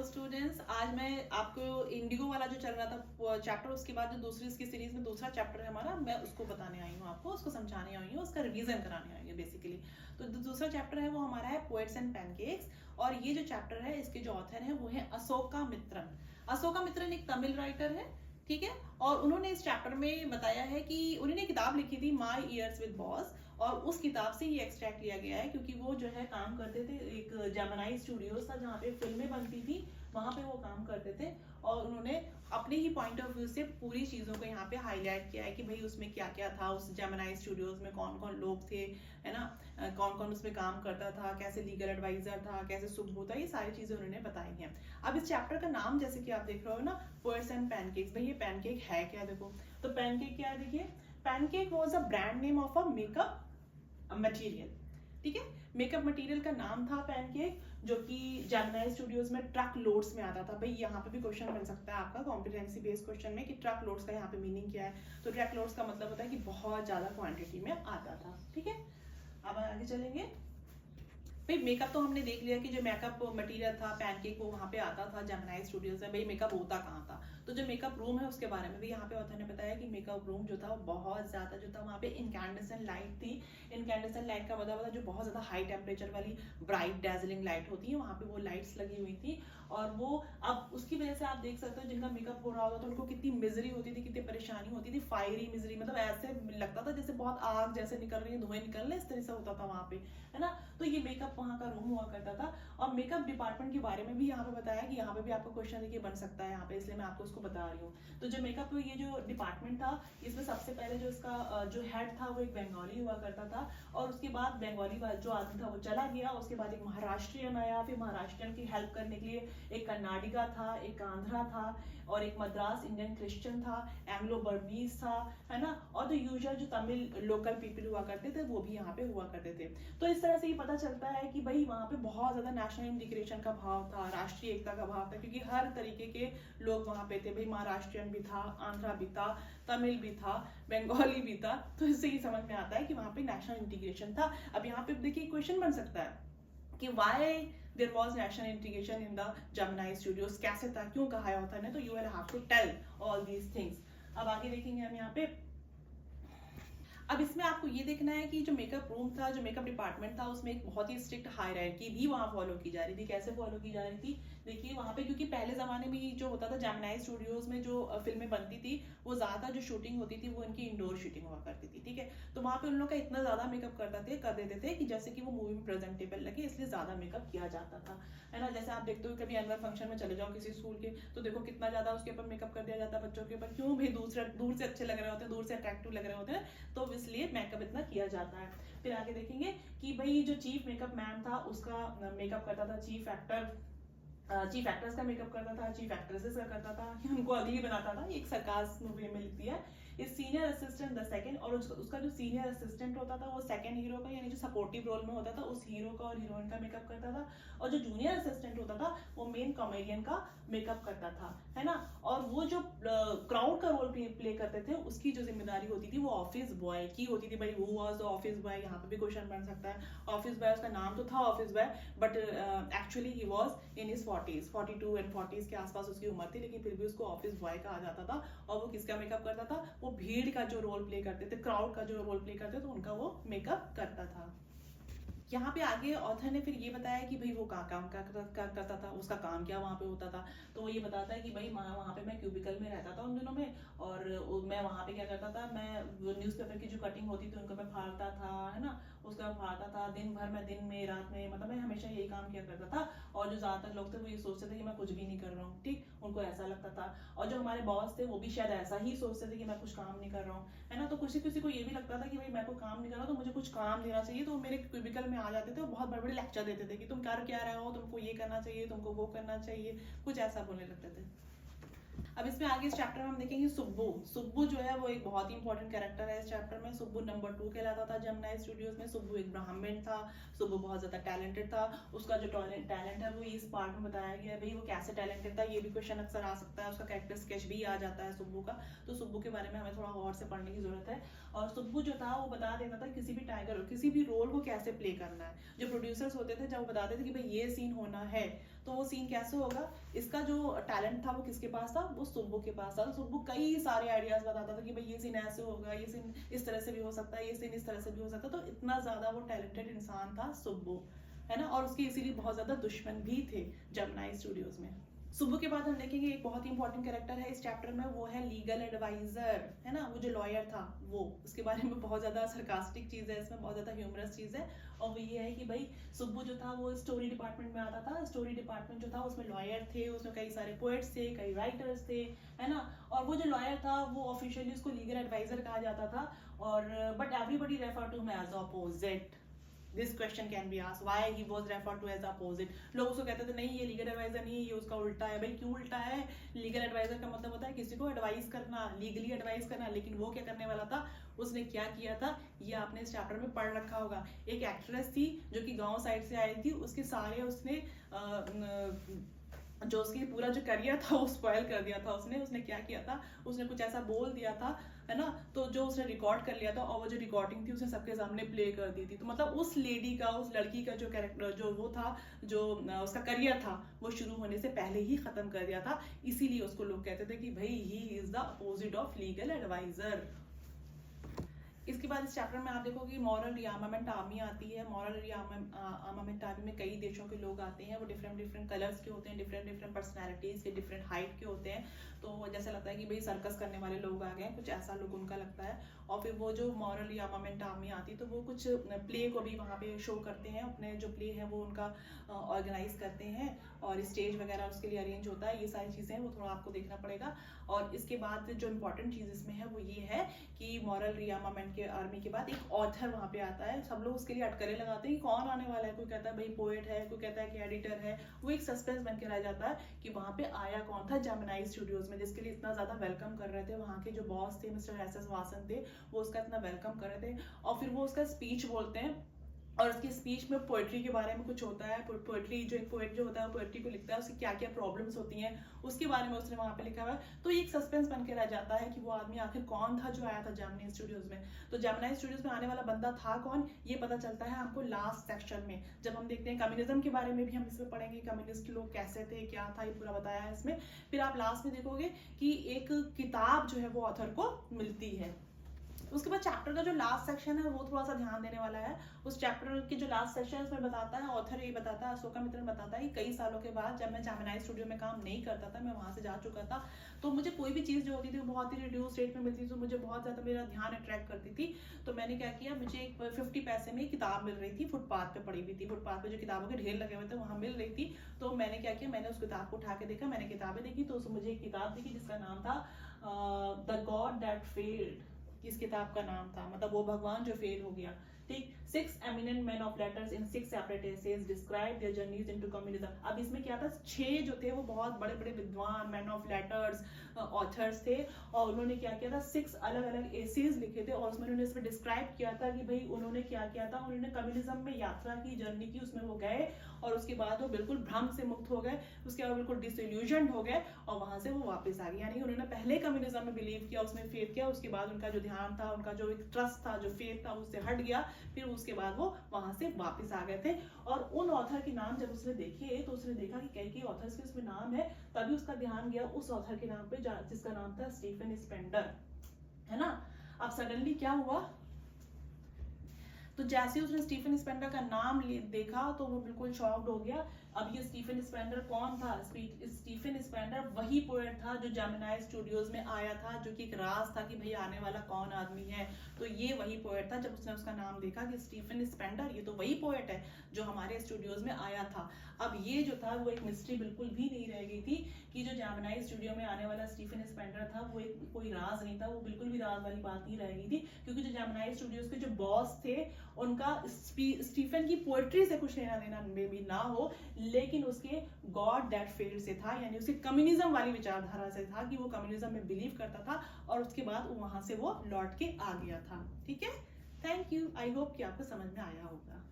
Students, आज मैं आपको इंडिगो वाला जो चल रहा था चैप्टर, उसके बाद जो दूसरी इसकी सीरीज में दूसरा चैप्टर है हमारा, मैं उसको बताने आई हूँ, आपको उसको समझाने आई हूँ, उसका रिवीजन कराने आई हूँ बेसिकली। तो दूसरा चैप्टर है वो हमारा है पोएट्स एंड पैनकेक्स, और ये जो चैप्टर है इसके जो ऑथर है वो है अशोका मित्रन। अशोका मित्रन एक तमिल राइटर है, ठीक है। और उन्होंने इस चैप्टर में बताया है कि उन्होंने किताब लिखी थी माई ईयर्स विद बॉस, और उस किताब से ये एक्सट्रैक्ट लिया गया है, क्योंकि वो जो है काम करते थे, एक जेमिनी स्टूडियोज था जहाँ पे फिल्में बनती थी, वहां पे वो काम करते थे। और उन्होंने अपने ही पॉइंट ऑफ व्यू से पूरी चीजों को यहाँ पे हाईलाइट किया है कि भाई उसमें क्या क्या था, उस जेमिनी स्टूडियोज में कौन कौन लोग थे, है ना, कौन कौन उसमें काम करता था, कैसे लीगल एडवाइजर था, कैसे सुब्बू था, ये सारी चीजें उन्होंने बताई हैं। अब इस चैप्टर का नाम जैसे कि आप देख रहे हो ना, पोएट्स एंड पैनकेक्स, भाई ये पैनकेक है क्या, देखो तो पैनकेक क्या है, देखिए pancake was a brand name of a makeup material, ठीक है। मेकअप मटेरियल का नाम था पैनकेक, जो कि जेमिनी स्टूडियोज में ट्रक लोड्स में आता था। भाई यहाँ पे भी क्वेश्चन बन सकता है आपका कॉम्पिटेंसी बेस्ड क्वेश्चन में कि ट्रक लोड्स का यहाँ पे मीनिंग क्या है। तो ट्रक लोड्स का मतलब होता है कि बहुत ज्यादा क्वांटिटी में आता था, ठीक है। अब आगे चलेंगे। भाई मेकअप तो हमने देख लिया कि जो मेकअप मटेरियल था पैनकेक वो वहाँ पे आता था जेमिनी स्टूडियोज में। भाई मेकअप होता कहाँ था, तो जो मेकअप रूम है उसके बारे में भी यहाँ पे ऑथर ने बताया कि मेकअप रूम जो था वो बहुत ज्यादा जो था वहाँ पे इनकैंडेसेंट लाइट थी। इनकैंडेसेंट लाइट का मतलब होता है जो बहुत ज्यादा हाई टेम्परेचर वाली ब्राइट डेजलिंग लाइट होती है, वहाँ पे वो लाइट्स लगी हुई थी। और वो अब उसकी वजह से आप देख सकते हो जिनका मेकअप हो रहा होता था उनको कितनी मिजरी होती थी, कितनी परेशानी होती थी, फायरी मिजरी, मतलब ऐसे लगता था जैसे बहुत आग जैसे निकल रही है, धुएं निकल रहे, इस तरह से होता था वहाँ पे, है ना। तो ये मेकअप वहाँ का रूम हुआ करता था। और मेकअप डिपार्टमेंट के बारे में भी यहाँ पे बताया कि यहाँ पे भी आपको क्वेश्चन देखिए बन सकता है यहाँ पे, इसलिए मैं आपको उसको बता रही हूँ। तो जो मेकअप ये जो डिपार्टमेंट था, इसमें सबसे पहले जो इसका जो हेड था वो एक बंगाली हुआ करता था, और उसके बाद बंगाली जो आदमी था वो चला गया, उसके बाद एक महाराष्ट्रियन आया, फिर महाराष्ट्रियन की हेल्प करने के लिए एक कर्नाटका था, एक आंध्रा था, और एक मद्रास इंडियन क्रिश्चियन था, एंग्लो बर्मीज था, है ना। और जो यूजुअल जो तमिल लोकल पीपल हुआ करते थे वो भी यहाँ पे हुआ करते थे। तो इस तरह से ये पता चलता है कि भाई वहाँ पे बहुत ज्यादा नेशनल इंटीग्रेशन का भाव था, राष्ट्रीय एकता का भाव था, क्योंकि हर तरीके के लोग वहाँ पे थे। भाई महाराष्ट्रियन भी था, आंध्रा भी था, तमिल भी था, बंगाली भी था। तो इससे ये समझ में आता है कि वहाँ पे नेशनल इंटीग्रेशन था। अब यहाँ पे देखिए क्वेश्चन बन सकता है कि why there was national integration in the Gemini studios, कैसे था, क्यों कहा है ऑथर ने, तो you will have to tell all these things। अब आगे देखेंगे हम यहाँ पे। अब इसमें आपको ये देखना है कि जो मेकअप रूम था, जो मेकअप डिपार्टमेंट था, उसमें एक बहुत ही स्ट्रिक्ट हायरार्की भी वहाँ फॉलो की जा रही थी। कैसे फॉलो की जा रही थी, देखिए वहाँ पे, क्योंकि पहले जमाने में जो होता था जेमिनी स्टूडियोज में जो फिल्में बनती थी वो ज्यादा जो शूटिंग होती थी वो इनकी इंडोर शूटिंग हुआ करती थी, ठीक है। तो वहाँ पे उन लोग का इतना ज्यादा मेकअप कर देते थे कि जैसे कि वो मूवी में प्रेजेंटेबल लगे, इसलिए ज्यादा मेकअप किया जाता था, है ना। जैसे आप देखते हो कभी एनुअल फंक्शन में चले जाओ किसी स्कूल के, तो देखो कितना ज्यादा उसके ऊपर मेकअप कर दिया जाता है बच्चों के ऊपर। क्यों भाई, दूर से अच्छे लग रहे होते हैं, दूर से अट्रैक्टिव लग रहे होते हैं, तो इसलिए मेकअप इतना किया जाता है। फिर आगे देखेंगे कि भाई जो चीफ मेकअप मैन था उसका मेकअप करता था चीफ एक्टर, चीफ एक्टर्स का मेकअप करता था, चीफ एक्ट्रेसेस का करता था, उनको अगली बनाता था, एक सरकास्म वे में लिखती है। इस सीनियर असिस्टेंट द सेकंड, और उसका जो सीनियर असिस्टेंट होता था वो सेकंड हीरो का, यानी जो सपोर्टिव रोल में होता था उस हीरो का और हीरोइन का मेकअप करता था। और जो जूनियर असिस्टेंट होता था वो मेन कॉमेडियन का मेकअप करता था, है ना। और वो जो क्राउड का रोल प्ले करते थे उसकी जो जिम्मेदारी होती थी वो ऑफिस बॉय की होती थी। भाई वो वाज द ऑफिस बॉय, यहाँ पे भी क्वेश्चन बन सकता है। ऑफिस बॉय, उसका नाम तो था office boy, but actually he was in his 40s, 42 and 40s के आसपास उसकी उम्र थी, लेकिन फिर भी उसको ऑफिस बॉय कहा जाता था। और वो किसका मेकअप करता था, वो भीड़ का जो रोल प्ले करते थे, क्राउड का जो रोल प्ले करते थे, उनका वो मेकअप करता था। यहाँ पे आगे ऑथर ने फिर ये बताया कि भाई वो काम करता था, उसका काम क्या वहाँ पे होता था। तो वो ये बताता है कि भाई वहाँ पे मैं क्यूबिकल में रहता था उन दिनों में, और मैं वहाँ पे क्या करता था, मैं न्यूज़पेपर की जो कटिंग होती थी उनको मैं फाड़ता था, है ना, उसका फाड़ता था। दिन भर मैं दिन में रात में, मतलब मैं हमेशा यही काम किया करता था। और जो ज्यादातर लोग थे वो ये सोचते थे कि मैं कुछ भी नहीं कर रहा हूँ, ठीक, उनको ऐसा लगता था। और जो हमारे बॉस थे वो भी शायद ऐसा ही सोचते थे कि मैं कुछ काम नहीं कर रहा हूँ, है ना। तो किसी किसी को ये भी लगता था कि भाई मैं कोई काम नहीं कर रहा, तो मुझे कुछ काम देना चाहिए। तो मेरे क्यूबिकल में आ जाते थे और बहुत बड़े बड़े लेक्चर देते थे कि तुम कर क्या रहे हो, तुमको ये करना चाहिए, तुमको वो करना चाहिए, कुछ ऐसा बोलने लगते थे। अब इसमें आगे इस चैप्टर में हम देखेंगे सुब्बू। सुब्बू जो है वो एक बहुत ही इंपॉर्टेंट कैरेक्टर है इस चैप्टर में। सुब्बू नंबर 2 कहलाता था जेमिनी स्टूडियोज में। सुब्बू एक ब्राह्मण था। सुब्बू बहुत ज्यादा टैलेंटेड था। उसका जो टैलेंट है वो इस पार्ट में बताया गया है। भाई वो कैसे टैलेंटेड था, ये भी क्वेश्चन अक्सर आ सकता है। उसका कैरेक्टर स्केच भी आ जाता है सुब्बू का। तो सुब्बू के बारे में हमें थोड़ा और से पढ़ने की जरूरत है। और सुब्बू जो था वो बता देता था किसी भी टाइगर, किसी भी रोल को कैसे प्ले करना है। जो प्रोड्यूसर्स होते थे जब वो बताते थे कि भाई ये सीन होना है तो वो सीन कैसे होगा, इसका जो टैलेंट था वो किसके पास था, वो सुब्बू के पास था। तो सुब्बू कई सारे आइडियाज बताता था कि भाई ये सीन ऐसे होगा, ये सीन इस तरह से भी हो सकता है, ये सीन इस तरह से भी हो सकता है। तो इतना ज्यादा वो टैलेंटेड इंसान था सुब्बू, है ना। और उसके इसीलिए बहुत ज्यादा दुश्मन भी थे जेमिनी स्टूडियोज में। सुब्बू के बाद हम देखेंगे एक बहुत ही इंपॉर्टेंट कैरेक्टर है इस चैप्टर में, वो है लीगल एडवाइजर, है ना। वो जो लॉयर था वो, उसके बारे में बहुत ज्यादा सरकास्टिक चीज है इसमें, बहुत ज्यादा ह्यूमरस चीज है। और वो ये है कि भाई सुब्बू जो था वो स्टोरी डिपार्टमेंट में आता था। स्टोरी डिपार्टमेंट जो था उसमें लॉयर थे, उसमें कई सारे पोएट्स थे, कई राइटर्स थे, है ना। और वो जो लॉयर था वो ऑफिशियली उसको लीगल एडवाइजर कहा जाता था। और but everybody refer to him as opposite. This question can be asked why he was referred to as opposite. लोग उसको कहते थे नहीं ये लीगल एडवाइजर नहीं है, ये उसका उल्टा है। भाई क्यों उल्टा है? लीगल एडवाइजर का मतलब होता है किसी को एडवाइस करना, लीगली एडवाइस करना। लेकिन वो क्या करने वाला था, उसने क्या किया था, ये आपने इस चैप्टर में पढ़ रखा होगा। एक एक्ट्रेस थी जो कि गांव साइड से आई थी, उसके सारे उसने जो उसकी पूरा जो करियर था वो स्पॉइल कर दिया था। उसने क्या किया था, उसने कुछ ऐसा बोल दिया था, है ना। तो जो उसने रिकॉर्ड कर लिया था और वो जो रिकॉर्डिंग थी उसने सबके सामने प्ले कर दी थी। तो मतलब उस लेडी का, उस लड़की का जो कैरेक्टर, जो वो था, जो उसका करियर था वो शुरू होने से पहले ही खत्म कर दिया था। इसीलिए उसको लोग कहते थे कि भाई he is the opposite of legal adviser. इसके बाद इस चैप्टर में आप देखोगे मॉरल रिआर्मामेंट आर्मी आती है। मॉरल रिआर्मामेंट आर्मी में कई देशों के लोग आते हैं। वो डिफरेंट डिफरेंट कलर्स के होते हैं, डिफरेंट डिफरेंट पर्सनैलिटीज के, डिफरेंट हाइट के होते हैं। तो जैसा लगता है कि भाई सर्कस करने वाले लोग आ गए, कुछ ऐसा लुक उनका लगता है। और फिर वो जो मॉरल रिआर्मामेंट आर्मी आती है तो वो कुछ प्ले को भी वहाँ पे शो करते हैं। अपने जो प्ले है वो उनका ऑर्गेनाइज करते हैं और स्टेज वगैरह उसके लिए अरेंज होता है। ये सारी चीज़ें वो थोड़ा आपको देखना पड़ेगा। और इसके बाद जो इंपॉर्टेंट चीज़ इसमें है वो ये है कि मॉरल रिआर्मामेंट के आर्मी के बाद एक ऑथर वहाँ पे आता है। सब लोग उसके लिए अटकलें लगाते हैं कि कौन आने वाला है। कोई कहता है भाई पोएट है, कोई कहता है कि एडिटर है। वो एक सस्पेंस बन के रह जाता है कि वहाँ पे आया कौन था जेमिनी स्टूडियोज में, जिसके लिए इतना ज्यादा वेलकम कर रहे थे। वहाँ के जो बॉस थे मिस्टर एस एस वासन थे, वो उसका इतना वेलकम कर रहे थे। और फिर वो उसका स्पीच बोलते हैं और उसकी स्पीच में पोएट्री के बारे में कुछ होता है। पोएट्री जो एक पोएट जो होता है वो पोएट्री को लिखता है, उसकी क्या क्या प्रॉब्लम्स होती हैं उसके बारे में उसने वहाँ पे लिखा हुआ है। तो एक सस्पेंस बन के रह जाता है कि वो आदमी आखिर कौन था जो आया था जेमिनी स्टूडियोज में। तो जेमिनी स्टूडियोज में आने वाला बंदा था कौन, ये पता चलता है हमको लास्ट सेक्शन में, जब हम देखते हैं कम्युनिज्म के बारे में भी हम इसमें पढ़ेंगे। कम्युनिस्ट लोग कैसे थे, क्या था, ये पूरा बताया है इसमें। फिर आप लास्ट में देखोगे कि एक किताब जो है वो ऑथर को मिलती है। उसके बाद चैप्टर का जो लास्ट सेक्शन है वो थोड़ा सा ध्यान देने वाला है। उस चैप्टर की जो लास्ट सेक्शन है उसमें बताता है, ऑथर ये बताता है, अशोका मित्तल बताता है कि कई सालों के बाद जब मैं जेमिनी स्टूडियो में काम नहीं करता था, मैं वहां से जा चुका था, तो मुझे कोई भी चीज़ जो होती थी वो बहुत ही रिड्यूस रेट में मिलती थी, तो मुझे बहुत ज़्यादा मेरा ध्यान अट्रैक्ट करती थी। तो मैंने क्या किया, मुझे एक 50 पैसे में किताब मिल रही थी, फुटपाथ पे पड़ी हुई थी। फुटपाथ पे जो किताबों के ढेर लगे हुए थे वहाँ मिल रही थी। तो मैंने क्या किया, मैंने उस किताब को उठा के देखा, मैंने किताबें देखी, तो उसमें मुझे एक किताब दिखी जिसका नाम था द गॉड दैट फेल्ड। इस किताब का नाम था, मतलब वो भगवान जो फेल हो गया। ठीक, 6 eminent men of letters in 6 separate essays describe their journeys into communism। अब इसमें क्या था, 6 जो थे वो बहुत बड़े बड़े विद्वान, मैन ऑफ लेटर्स, ऑथर्स थे। और उन्होंने क्या किया था, 6 अलग अलग एसेज लिखे थे और उसमें उन्होंने इसमें डिस्क्राइब किया था कि भाई उन्होंने क्या किया था। उन्होंने कम्युनिज्म में यात्रा की, जर्नी की, उसमें वो गए और उसके बाद वो बिल्कुल भ्रम से मुक्त हो गए, उसके बाद बिल्कुल डिसइल्यूजन हो गए और वहां से वो वापस आ गए। यानी उन्होंने पहले कम्युनिज्म में बिलीव किया, उसमें फेथ किया, उसके बाद उनका जो ध्यान था, उनका जो एक ट्रस्ट था, जो फेथ था, उससे हट गया। फिर उसके बाद वो वहां से वापस आ गए थे। और उन ऑथर के नाम जब उसने देखे तो उसने देखा कि कई ऑथर्स के उसमें नाम है, तभी उसका ध्यान गया उस ऑथर के नाम पे जिसका नाम था स्टीफन स्पेंडर, है ना। अब सडनली क्या हुआ, तो जैसे उसने स्टीफन स्पेंडर का नाम देखा तो वो बिल्कुल शॉक्ड हो गया। अब ये स्टीफन स्पेंडर कौन था? स्टीफन स्पेंडर वही पोएट था जो जेमिनी स्टूडियोज में आया था, जो कि एक राज था कि भाई आने वाला कौन आदमी है। तो ये वही पोएट था। जब उसने उसका नाम देखा कि स्टीफन स्पेंडर, ये तो वही पोएट है जो हमारे स्टूडियोज में आया था। अब ये जो था वो एक मिस्ट्री बिल्कुल भी नहीं रह गई थी कि जो जेमिनी स्टूडियो में आने वाला स्टीफन स्पेंडर था वो एक कोई राज नहीं था। वो बिल्कुल भी राज वाली बात नहीं रह गई थी, क्योंकि जो जेमिनी स्टूडियोज के जो बॉस थे उनका स्टीफन की पोएट्री से कुछ लेना देना में भी ना हो, लेकिन उसके गॉड दैट फेल्ड से था, यानी उसके कम्युनिज्म वाली विचारधारा से था कि वो कम्युनिज्म में बिलीव करता था और उसके बाद वहां से वो लौट के आ गया था। ठीक है, थैंक यू, आई होप कि आपको समझ में आया होगा।